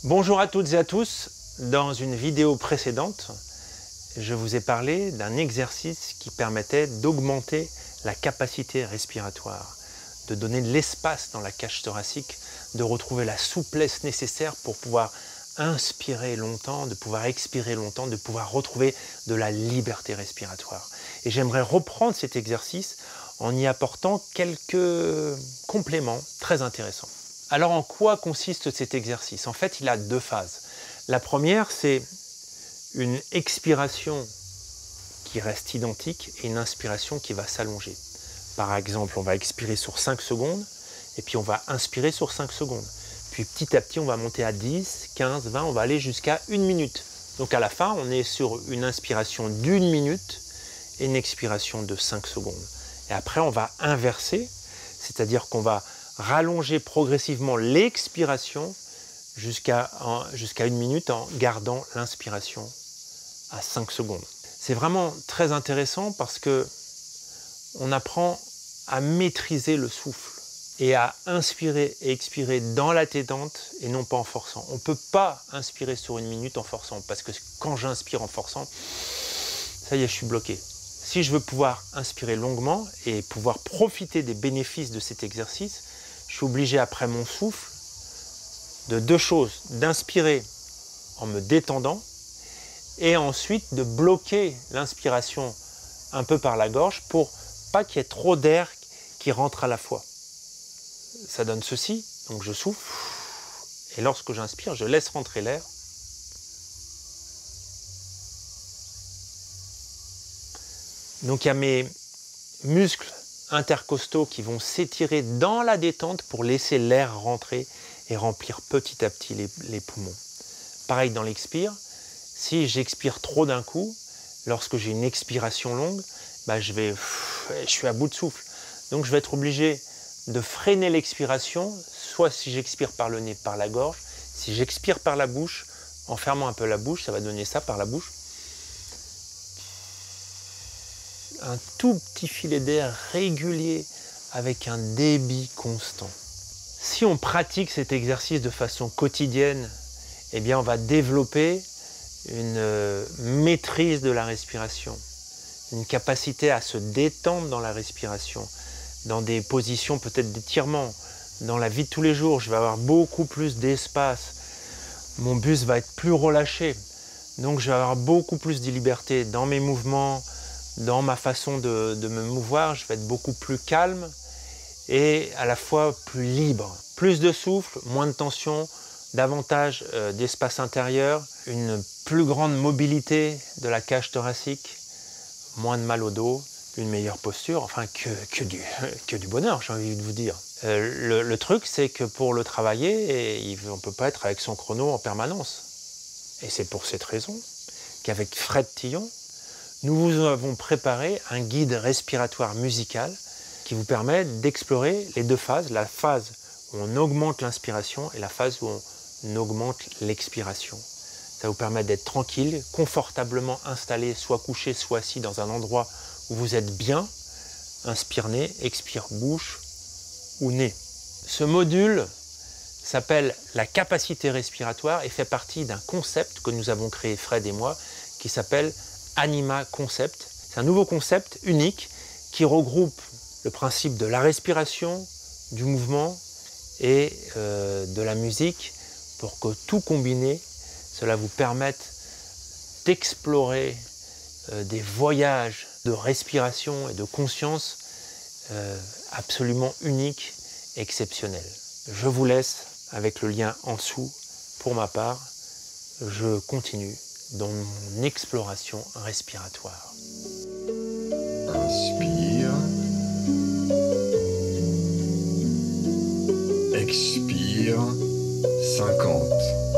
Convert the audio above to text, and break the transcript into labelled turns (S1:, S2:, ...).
S1: Bonjour à toutes et à tous. Dans une vidéo précédente, je vous ai parlé d'un exercice qui permettait d'augmenter la capacité respiratoire, de donner de l'espace dans la cage thoracique, de retrouver la souplesse nécessaire pour pouvoir inspirer longtemps, de pouvoir expirer longtemps, de pouvoir retrouver de la liberté respiratoire. Et j'aimerais reprendre cet exercice en y apportant quelques compléments très intéressants. Alors en quoi consiste cet exercice? En fait, il a deux phases. La première, c'est une expiration qui reste identique et une inspiration qui va s'allonger. Par exemple, on va expirer sur 5 secondes et puis on va inspirer sur 5 secondes. Puis petit à petit, on va monter à 10, 15, 20, on va aller jusqu'à 1 minute. Donc à la fin, on est sur une inspiration d'1 minute et une expiration de 5 secondes. Et après, on va inverser, c'est-à-dire qu'on va rallonger progressivement l'expiration jusqu'à 1 minute en gardant l'inspiration à 5 secondes. C'est vraiment très intéressant parce que on apprend à maîtriser le souffle et à inspirer et expirer dans la détente et non pas en forçant. On ne peut pas inspirer sur 1 minute en forçant parce que quand j'inspire en forçant, ça y est, je suis bloqué. Si je veux pouvoir inspirer longuement et pouvoir profiter des bénéfices de cet exercice, je suis obligé après mon souffle de deux choses, d'inspirer en me détendant et ensuite de bloquer l'inspiration un peu par la gorge pour pas qu'il y ait trop d'air qui rentre à la fois. Ça donne ceci, donc je souffle et lorsque j'inspire, je laisse rentrer l'air. Donc il y a mes muscles intercostaux qui vont s'étirer dans la détente pour laisser l'air rentrer et remplir petit à petit les poumons. Pareil dans l'expire, si j'expire trop d'un coup, lorsque j'ai une expiration longue, je suis à bout de souffle. Donc je vais être obligé de freiner l'expiration, soit si j'expire par le nez, par la gorge, si j'expire par la bouche, en fermant un peu la bouche, ça va donner ça par la bouche. Un tout petit filet d'air régulier avec un débit constant. Si on pratique cet exercice de façon quotidienne, eh bien on va développer une maîtrise de la respiration, une capacité à se détendre dans la respiration, dans des positions peut-être d'étirement. Dans la vie de tous les jours, je vais avoir beaucoup plus d'espace, mon buste va être plus relâché, donc je vais avoir beaucoup plus de liberté dans mes mouvements, dans ma façon de me mouvoir, je vais être beaucoup plus calme et à la fois plus libre. Plus de souffle, moins de tension, davantage d'espace intérieur, une plus grande mobilité de la cage thoracique, moins de mal au dos, une meilleure posture, enfin que du bonheur, j'ai envie de vous dire. Le truc, c'est que pour le travailler, on ne peut pas être avec son chrono en permanence. Et c'est pour cette raison qu'avec Fred Tillon, nous vous avons préparé un guide respiratoire musical qui vous permet d'explorer les deux phases, la phase où on augmente l'inspiration et la phase où on augmente l'expiration. Ça vous permet d'être tranquille, confortablement installé, soit couché, soit assis dans un endroit où vous êtes bien. Inspire nez, expire bouche ou nez. Ce module s'appelle la capacité respiratoire et fait partie d'un concept que nous avons créé, Fred et moi, qui s'appelle Anima Concept. C'est un nouveau concept unique qui regroupe le principe de la respiration, du mouvement et de la musique pour que tout combiné, cela vous permette d'explorer des voyages de respiration et de conscience absolument uniques, exceptionnels. Je vous laisse avec le lien en dessous. Pour ma part, je continue dans mon exploration respiratoire.
S2: Inspire. Expire. 50.